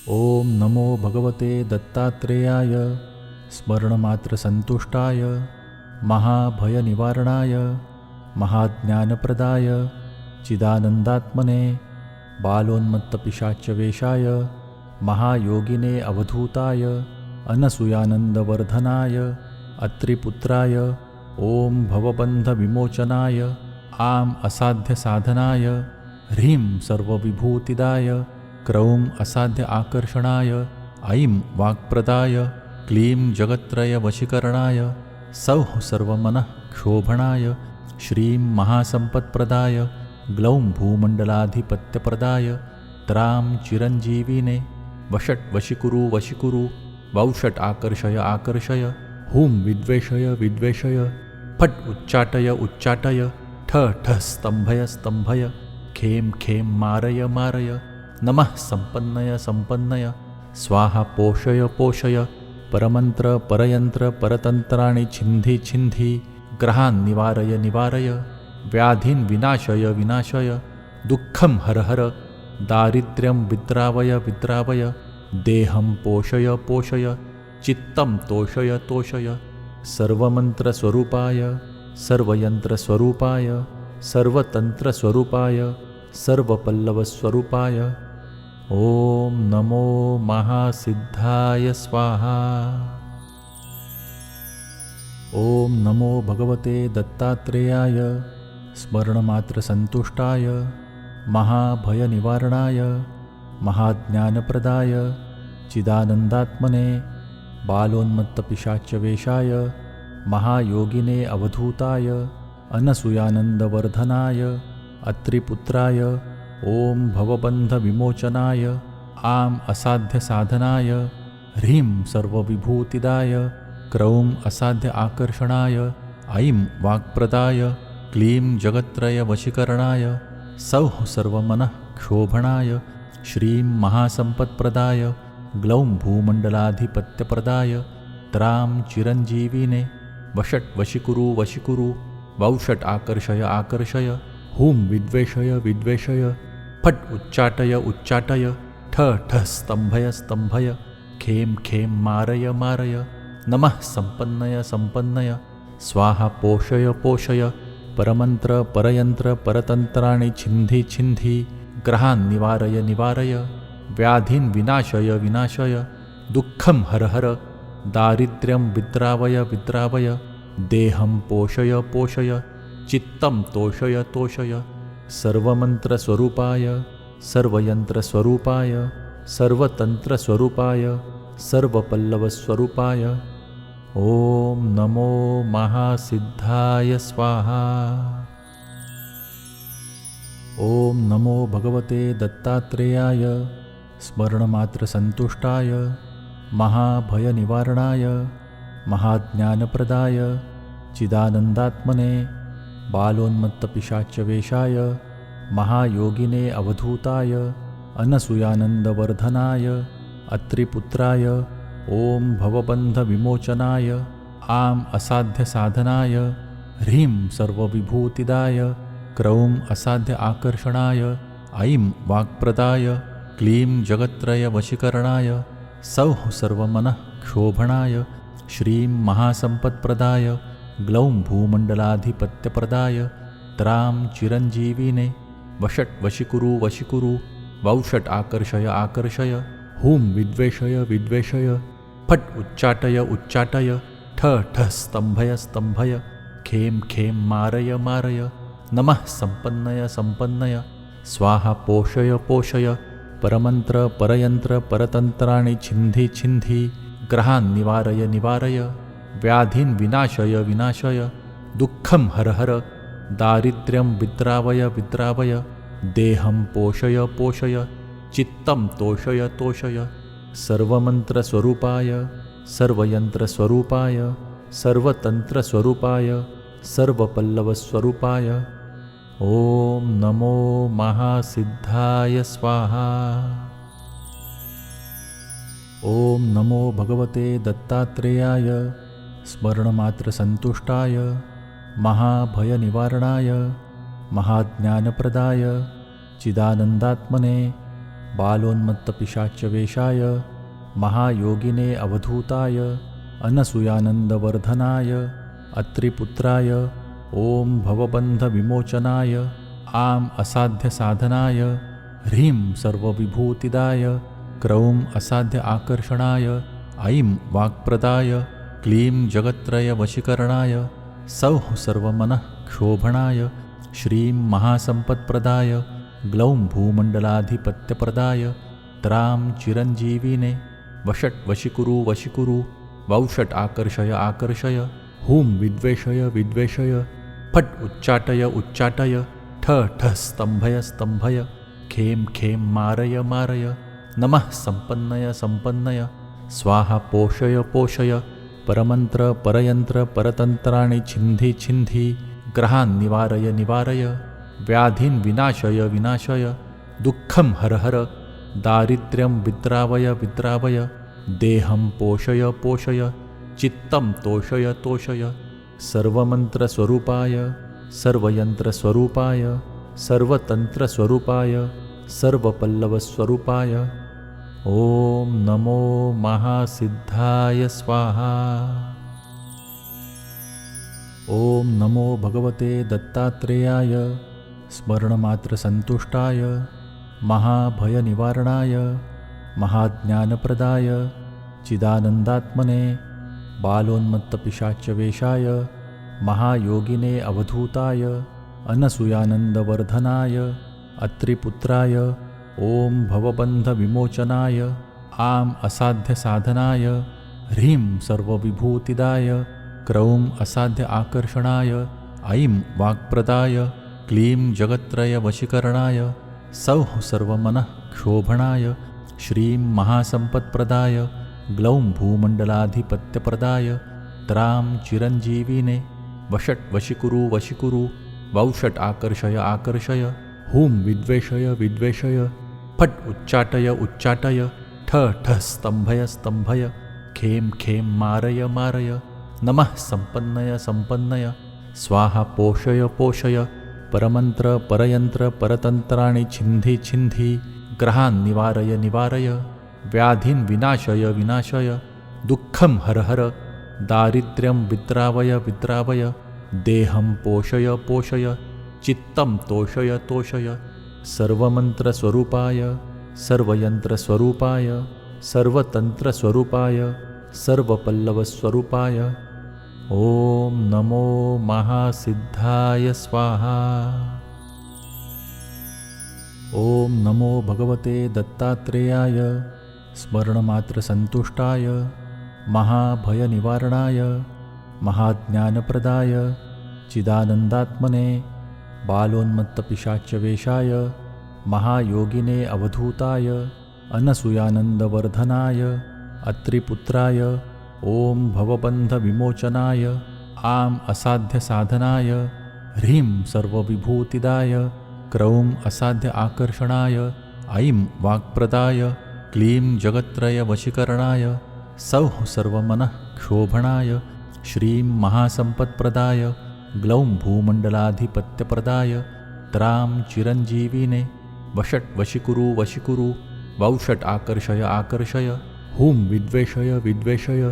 ओम नमो भगवते दत्तात्रेयाय स्मरणमात्रसंतुष्टाय महाभयनिवारणाय महाज्ञानप्रदाय चिदानन्दात्मने बालोन्मत्तपिशाच्यवेशाय महायोगिने अवधूताय अनसूयानन्दवर्धनाय अत्रिपुत्राय ओम भवबन्धविमोचनाय आम असाध्यसाधनाय ह्रीं सर्वविभूतिदाय क्रौं असाध्य आकर्षणाय ऐं वाक्प्रदाय क्लीं जगत्त्रयवशीकरणाय सौः सर्वमनः क्षोभणाय श्रीं महासम्पत्प्रदाय ग्लौं भूमण्डलाधिपत्यप्रदाय त्रां चिरञ्जीविने वषट् वशीकुरु वशीकुरु वौषट् आकर्षय आकर्षय हुं विद्वेषय विद्वेषय फट् उच्चाटय उच्चाटय ठ ठः स्तम्भय स्तम्भय खें खें मारय मारय नमः संपन्नय संपन्नय स्वाहा पोषय पोषय परमंत्र परयंत्र परतंत्राणि छिन्धि छिन्धि ग्रहान् निवारय निवारय व्याधीन् विनाशय विनाशय दुःखं हर हर दारिद्र्यं विद्रावय विद्रावय देहं पोषय पोषय चित्तं तोषय तोषय सर्वमन्त्रस्वरूपाय सर्वयन्त्रस्वरूपाय सर्वतन्त्रस्वरूपाय सर्वपल्लवस्वरूपाय ओम नमो महासिद्धाय स्वाहा। ओम नमो भगवते दत्तात्रेयाय स्मरणमात्रसंतुष्टाय महाभयनिवारणाय महाज्ञानप्रदाय चिदानन्दात्मने बालोन्मत्तपिशाच्यवेशाय महायोगिने अवधूताय अनसूयानन्दवर्धनाय अत्रिपुत्राय ओम भवबन्धविमोचनाय आम असाध्यसाधनाय ह्रीं सर्वविभूतिदाय क्रौं असाध्य आकर्षणाय ऐं वाक्प्रदाय क्लीं जगत्त्रयवशीकरणाय सौः सर्वमनः क्षोभणाय श्रीं महासम्पत्प्रदाय ग्लौं भूमण्डलाधिपत्यप्रदाय त्रां चिरञ्जीविने वषट् वशीकुरु वशीकुरु वौषट् आकर्षय आकर्षय हुं विद्वेषय विद्वेषय फट् उच्चाटय उच्चाटय ठ ठः स्तम्भय स्तम्भय खें खें मारय मारय नमः संपन्नय संपन्नय स्वाहा पोषय पोषय परमंत्र परयंत्र परतंत्राणि छिन्धि छिन्धि ग्रहान् निवारय निवारय व्याधीन् विनाशय विनाशय दुःखं हर हर दारिद्र्यं विद्रावय विद्रावय देहं पोषय पोषय चित्तं तोषय तोषय सर्वमन्त्रस्वरूपाय सर्वयन्त्रस्वरूपाय सर्वतन्त्रस्वरूपाय सर्वपल्लवस्वरूपाय ओम नमो महासिद्धाय स्वाहा। ओम नमो भगवते दत्तात्रेयाय स्मरणमात्रसंतुष्टाय महाभयनिवारणाय महाज्ञानप्रदाय चिदानन्दात्मने बालोन्मत्तपिशाच्यवेशाय महायोगिने अवधूताय अनसूयानन्दवर्धनाय अत्रिपुत्राय ओम भवबन्धविमोचनाय आम असाध्यसाधनाय ह्रीं सर्वविभूतिदाय क्रौं असाध्य आकर्षणाय ऐं वाक्प्रदाय क्लीं जगत्त्रयवशीकरणाय सौः सर्वमनः क्षोभणाय श्रीं महासम्पत्प्रदाय ग्लौं भूमण्डलाधिपत्यप्रदाय त्रां चिरञ्जीविने वषट् वशीकुरु वशीकुरु वौषट् आकर्षय आकर्षय हुं विद्वेषय विद्वेषय फट् उच्चाटय उच्चाटय ठ ठः स्तम्भय स्तम्भय खें खें मारय मारय नमः संपन्नय संपन्नय स्वाहा पोषय पोषय परमंत्र परयंत्र परतंत्राणि छिन्धि छिन्धि ग्रहान् निवारय निवारय व्याधीन् विनाशय विनाशय दुःखं हर हर दारिद्र्यं विद्रावय विद्रावय देहं पोषय पोषय चित्तं तोषय तोषय सर्वमन्त्रस्वरूपाय सर्वयन्त्रस्वरूपाय सर्वतन्त्रस्वरूपाय सर्वपल्लवस्वरूपाय ओम नमो महासिद्धाय स्वाहा। ओम नमो भगवते दत्तात्रेयाय स्मरणमात्रसंतुष्टाय महाभयनिवारणाय महाज्ञानप्रदाय चिदानन्दात्मने बालोन्मत्तपिशाच्यवेशाय महायोगिने अवधूताय अनसूयानन्दवर्धनाय अत्रिपुत्राय ॐ भवबन्धविमोचनाय आम् असाध्यसाधनाय ह्रीं सर्वविभूतिदाय क्रौं असाध्य आकर्षणाय ऐं वाक्प्रदाय क्लीं जगत्त्रयवशीकरणाय सौः सर्वमनः क्षोभणाय श्रीं महासम्पत्प्रदाय ग्लौं भूमण्डलाधिपत्यप्रदाय त्रां चिरञ्जीविने वषट् वशीकुरु वशीकुरु वौषट् आकर्षय आकर्षय हुं विद्वेषय विद्वेषय फट् उच्चाटय उच्चाटय ठ ठः स्तम्भय स्तम्भय खें खें मारय मारय नमः सम्पन्नय सम्पन्नय स्वाहा पोषय पोषय परमन्त्र परयन्त्र परतन्त्राणि छिन्धि छिन्धि ग्रहान् निवारय निवारय व्याधीन् विनाशय विनाशय दुःखं हर हर दारिद्र्यं विद्रावय विद्रावय देहं पोषय पोषय चित्तं तोषय तोषय सर्वमन्त्रस्वरूपाय सर्वयन्त्रस्वरूपाय सर्वतन्त्रस्वरूपाय सर्वपल्लवस्वरूपाय ॐ नमो महासिद्धाय स्वाहा। ॐ नमो भगवते दत्तात्रेयाय स्मरणमात्रसन्तुष्टाय महाभयनिवारणाय महाज्ञानप्रदाय चिदानन्दात्मने बालोन्मत्तपिशाच्यवेशाय महायोगिने अवधूताय अनसूयानन्दवर्धनाय अत्रिपुत्राय ॐ भवबन्धविमोचनाय आम् असाध्यसाधनाय ह्रीं सर्वविभूतिदाय क्रौं असाध्य आकर्षणाय ऐं वाक्प्रदाय क्लीं जगत्त्रयवशीकरणाय सौः सर्वमनः क्षोभणाय श्रीं महासम्पत्प्रदाय ग्लौं भूमण्डलाधिपत्यप्रदाय त्रां चिरञ्जीविने वषट् वशीकुरु वशीकुरु वौषट् आकर्षय आकर्षय हुं विद्वेषय विद्वेषय फट् उच्चाटय उच्चाटय ठ ठः स्तम्भय स्तम्भय खें खें मारय मारय नमः सम्पन्नय सम्पन्नय स्वाहा पोषय पोषय परमन्त्र परयन्त्र परतन्त्राणि छिन्धि छिन्धि ग्रहान् निवारय निवारय व्याधीन् विनाशय विनाशय दुःखं हर हर दारिद्र्यं विद्रावय विद्रावय देहं पोषय पोषय चित्तं तोषय तोषय सर्वमन्त्रस्वरूपाय सर्वयन्त्रस्वरूपाय सर्वतन्त्रस्वरूपाय सर्वपल्लवस्वरूपाय ॐ नमो महासिद्धाय स्वाहा। ॐ नमो भगवते दत्तात्रेयाय स्मरणमात्रसन्तुष्टाय महाभयनिवारणाय महाज्ञानप्रदाय चिदानन्दात्मने बालोन्मत्तपिशाच्यवेशाय महायोगिने अवधूताय अनसूयानन्दवर्धनाय अत्रिपुत्राय ॐ भवबन्धविमोचनाय आम् असाध्यसाधनाय ह्रीं सर्वविभूतिदाय क्रौं असाध्य आकर्षणाय ऐं वाक्प्रदाय क्लीं जगत्त्रयवशीकरणाय सौः सर्वमनः क्षोभणाय श्रीं महासम्पत्प्रदाय ग्लौं भूमण्डलाधिपत्यप्रदाय त्रां चिरञ्जीविने वषट् वशीकुरु वशीकुरु वौषट् आकर्षय आकर्षय हुं विद्वेषय विद्वेषय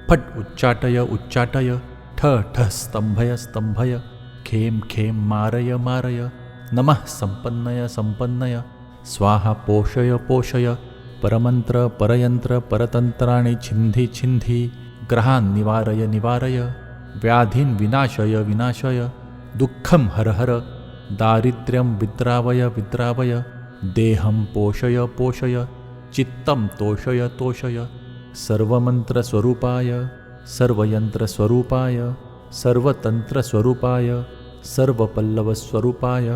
फट् उच्चाटय उच्चाटय ठ ठः स्तम्भय स्तम्भय खें खें मारय मारय नमः सम्पन्नय सम्पन्नय स्वाहा पोषय पोषय परमन्त्र परयन्त्र परतन्त्राणि छिन्धि छिन्धि ग्रहान् निवारय निवारय व्याधीन् विनाशय विनाशय दुःखं हर हर दारिद्र्यं विद्रावय विद्रावय देहं पोषय पोषय चित्तं तोषय तोषय सर्वमन्त्रस्वरूपाय सर्वयन्त्रस्वरूपाय सर्वतन्त्रस्वरूपाय सर्वपल्लवस्वरूपाय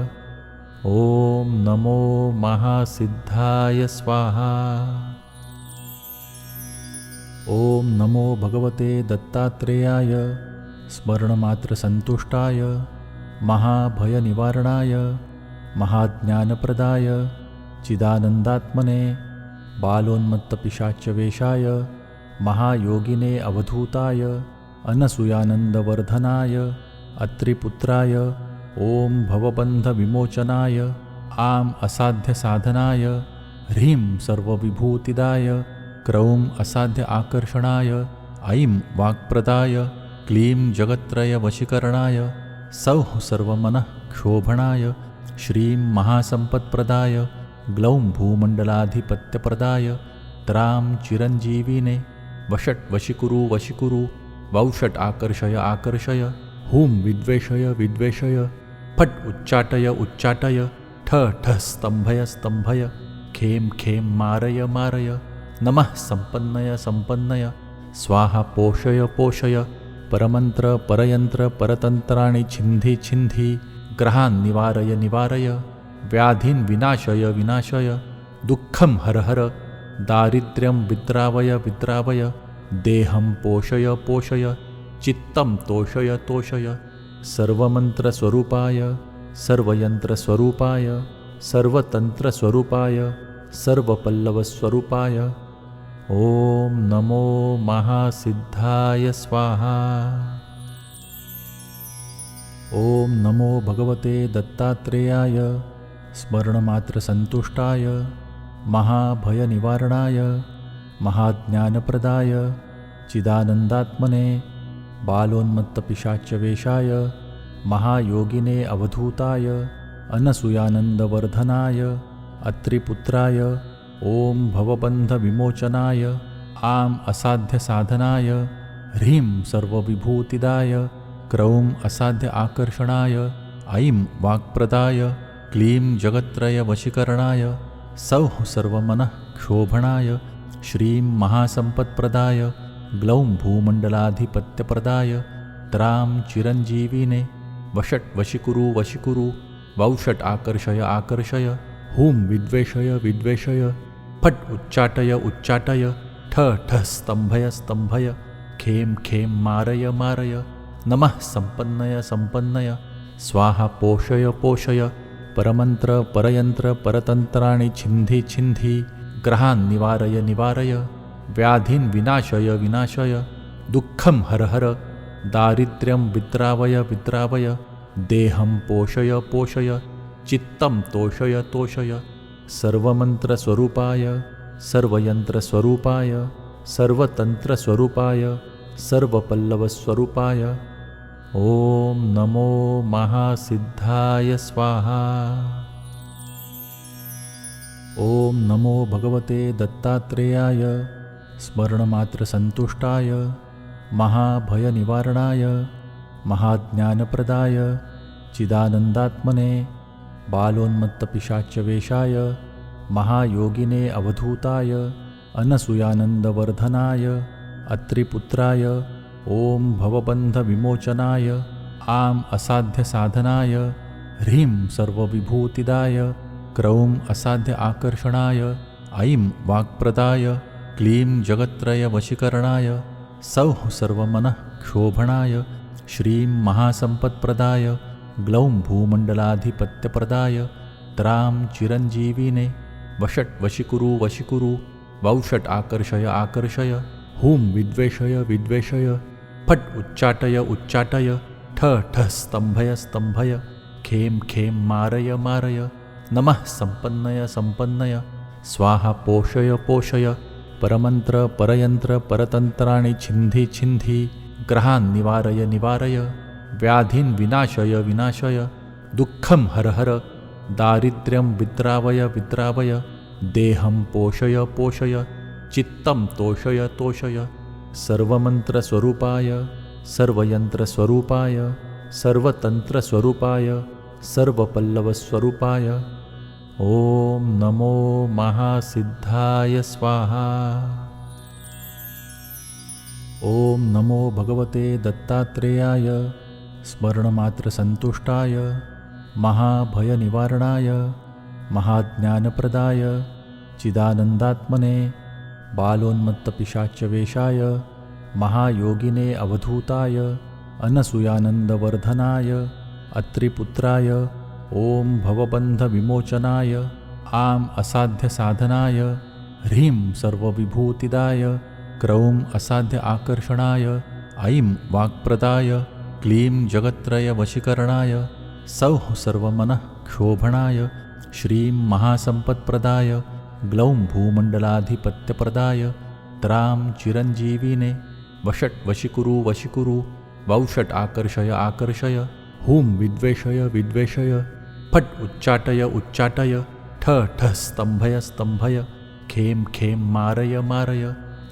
ॐ नमो महासिद्धाय स्वाहा। ॐ नमो भगवते दत्तात्रेयाय स्मरणमात्रसन्तुष्टाय महाभयनिवारणाय महाज्ञानप्रदाय चिदानन्दात्मने बालोन्मत्तपिशाच्यवेशाय महायोगिने अवधूताय अनसूयानन्दवर्धनाय अत्रिपुत्राय ॐ भवबन्धविमोचनाय आम् असाध्यसाधनाय ह्रीं सर्वविभूतिदाय क्रौं असाध्य आकर्षणाय ऐं वाक्प्रदाय क्लीं जगत्त्रय वशीकरणाय सौः सर्वमनः क्षोभणाय श्रीं महासम्पत्प्रदाय ग्लौं भूमण्डलाधिपत्यप्रदाय त्रां चिरञ्जीविने वषट् वशीकुरु वशीकुरु वौषट् आकर्षय आकर्षय हुं विद्वेषय विद्वेषय फट् उच्चाटय उच्चाटय ठ ठः स्तम्भय स्तम्भय खें खें मारय मारय नमः सम्पन्नय सम्पन्नय स्वाहा पोषय पोषय परमन्त्र परयन्त्र परतन्त्राणि छिन्धि छिन्धि ग्रहान् निवारय निवारय व्याधीन् विनाशय विनाशय दुःखं हर हर दारिद्र्यं विद्रावय विद्रावय देहं पोषय पोषय चित्तं तोषय तोषय सर्वमन्त्रस्वरूपाय सर्वयन्त्रस्वरूपाय सर्वतन्त्रस्वरूपाय सर्वपल्लवस्वरूपाय ॐ नमो महासिद्धाय स्वाहा। ॐ नमो भगवते दत्तात्रेयाय स्मरणमात्रसन्तुष्टाय महाभयनिवारणाय महाज्ञानप्रदाय चिदानन्दात्मने बालोन्मत्तपिशाच्यवेशाय महायोगिने अवधूताय अनसूयानन्दवर्धनाय अत्रिपुत्राय ॐ भवबन्धविमोचनाय आम् असाध्यसाधनाय ह्रीं सर्वविभूतिदाय क्रौं असाध्य आकर्षणाय ऐं वाक्प्रदाय क्लीं जगत्त्रयवशीकरणाय सौः सर्वमनः क्षोभणाय श्रीं महासम्पत्प्रदाय ग्लौं भूमण्डलाधिपत्यप्रदाय त्रां चिरञ्जीविने वषट् वशीकुरु वशीकुरु वौषट् आकर्षय आकर्षय हुं विद्वेषय विद्वेषय फट् उच्चाटय उच्चाटय ठ ठः स्तम्भय स्तम्भय खें खें मारय मारय नमः सम्पन्नय सम्पन्नय स्वाहा पोषय पोषय परमन्त्र परयन्त्र परतन्त्राणि छिन्धि छिन्धि ग्रहान् निवारय निवारय व्याधीन् विनाशय विनाशय दुःखं हर हर दारिद्र्यं विद्रावय विद्रावय देहं पोषय पोषय चित्तं तोषय तोषय सर्वमन्त्रस्वरूपाय सर्वयन्त्रस्वरूपाय सर्वतन्त्रस्वरूपाय सर्वपल्लवस्वरूपाय ॐ नमो महासिद्धाय स्वाहा। ॐ नमो भगवते दत्तात्रेयाय स्मरणमात्रसन्तुष्टाय महाभयनिवारणाय महाज्ञानप्रदाय चिदानन्दात्मने बालोन्मत्तपिशाच्यवेशाय महायोगिने अवधूताय अनसूयानन्दवर्धनाय अत्रिपुत्राय ॐ भवबन्धविमोचनाय आम् असाध्यसाधनाय ह्रीं सर्वविभूतिदाय क्रौं असाध्य आकर्षणाय ऐं वाक्प्रदाय क्लीं जगत्त्रयवशीकरणाय सौः सर्वमनः क्षोभणाय श्रीं महासम्पत्प्रदाय ग्लौं भूमण्डलाधिपत्यप्रदाय त्रां चिरञ्जीविने वषट् वशीकुरु वशीकुरु वौषट् आकर्षय आकर्षय हुं विद्वेषय विद्वेषय फट् उच्चाटय उच्चाटय ठ ठः स्तम्भय स्तम्भय खें खें मारय मारय नमः सम्पन्नय सम्पन्नय स्वाहा पोषय पोषय परमन्त्र परयन्त्र परतन्त्राणि छिन्धि छिन्धि ग्रहान् निवारय निवारय व्याधीन् विनाशय विनाशय दुःखं हर हर दारिद्र्यं विद्रावय विद्रावय देहं पोषय पोषय चित्तं तोषय तोषय सर्वमन्त्रस्वरूपाय सर्वयन्त्रस्वरूपाय सर्वतन्त्रस्वरूपाय सर्वपल्लवस्वरूपाय ॐ नमो महासिद्धाय स्वाहा। ॐ नमो भगवते दत्तात्रेयाय स्मरणमात्रसन्तुष्टाय महाभयनिवारणाय महाज्ञानप्रदाय चिदानन्दात्मने बालोन्मत्तपिशाच्यवेशाय महायोगिने अवधूताय अनसूयानन्दवर्धनाय अत्रिपुत्राय ॐ भवबन्धविमोचनाय आम् असाध्यसाधनाय ह्रीं सर्वविभूतिदाय क्रौं असाध्य आकर्षणाय ऐं वाक्प्रदाय क्लीं जगत्त्रयवशीकरणाय सौः सर्वमनः क्षोभणाय श्रीं महासम्पत्प्रदाय ग्लौं भूमण्डलाधिपत्यप्रदाय त्रां चिरञ्जीविने वषट् वशीकुरु वशीकुरु वौषट् आकर्षय आकर्षय हुं विद्वेषय विद्वेषय फट् उच्चाटय उच्चाटय ठ ठः स्तम्भय स्तम्भय खें खें मारय मारय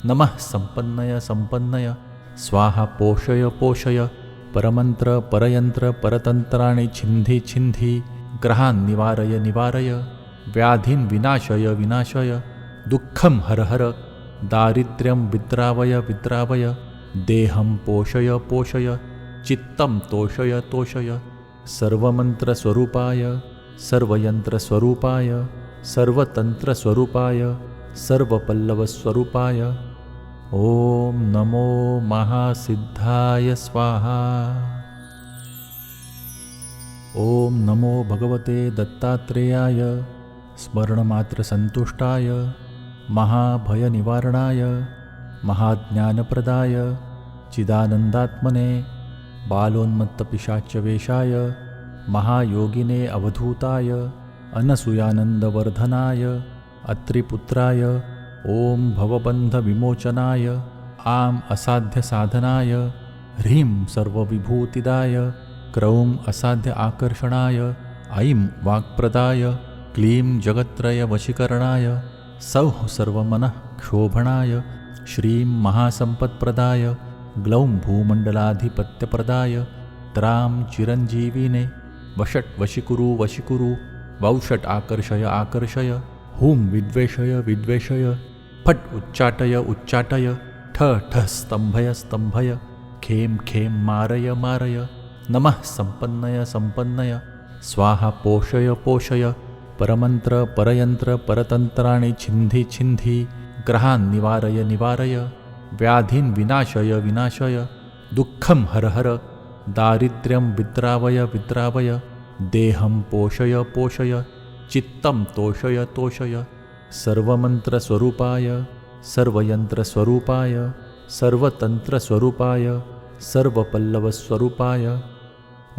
नमः सम्पन्नय सम्पन्नय स्वाहा पोषय पोषय परमन्त्र परयन्त्र परतन्त्राणि छिन्धि छिन्धि ग्रहान् निवारय निवारय व्याधीन् विनाशय विनाशय दुःखं हर हर दारिद्र्यं विद्रावय विद्रावय देहं पोषय पोषय चित्तं तोषय तोषय सर्वमन्त्रस्वरूपाय सर्वयन्त्रस्वरूपाय सर्वतन्त्रस्वरूपाय सर्वपल्लवस्वरूपाय ॐ नमो महासिद्धाय स्वाहा। ॐ नमो भगवते दत्तात्रेयाय स्मरणमात्रसन्तुष्टाय महाभयनिवारणाय महाज्ञानप्रदाय चिदानन्दात्मने बालोन्मत्तपिशाच्यवेशाय महायोगिने अवधूताय अनसूयानन्दवर्धनाय अत्रिपुत्राय ॐ भवबन्धविमोचनाय आम् असाध्यसाधनाय ह्रीं सर्वविभूतिदाय क्रौं असाध्य आकर्षणाय ऐं वाक्प्रदाय क्लीं जगत्त्रयवशीकरणाय सौः सर्वमनः क्षोभणाय श्रीं महासम्पत्प्रदाय ग्लौं भूमण्डलाधिपत्यप्रदाय त्रां चिरञ्जीविने वषट् वशीकुरु वशीकुरु वौषट् आकर्षय आकर्षय हुं विद्वेषय विद्वेषय फट् उच्चाटय उच्चाटय ठ ठः स्तम्भय स्तम्भय खें खें मारय मारय नमः सम्पन्नय सम्पन्नय स्वाहा पोषय पोषय परमन्त्र परयन्त्र परतन्त्राणि छिन्धि छिन्धि ग्रहान् निवारय निवारय व्याधीन् विनाशय विनाशय दुःखं हर हर दारिद्र्यं विद्रावय विद्रावय देहं पोषय पोषय चित्तं तोषय तोषय सर्वमन्त्रस्वरूपाय सर्वयन्त्रस्वरूपाय सर्वतन्त्रस्वरूपाय सर्वपल्लवस्वरूपाय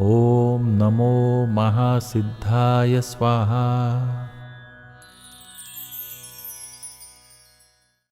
ॐ नमो महासिद्धाय स्वाहा।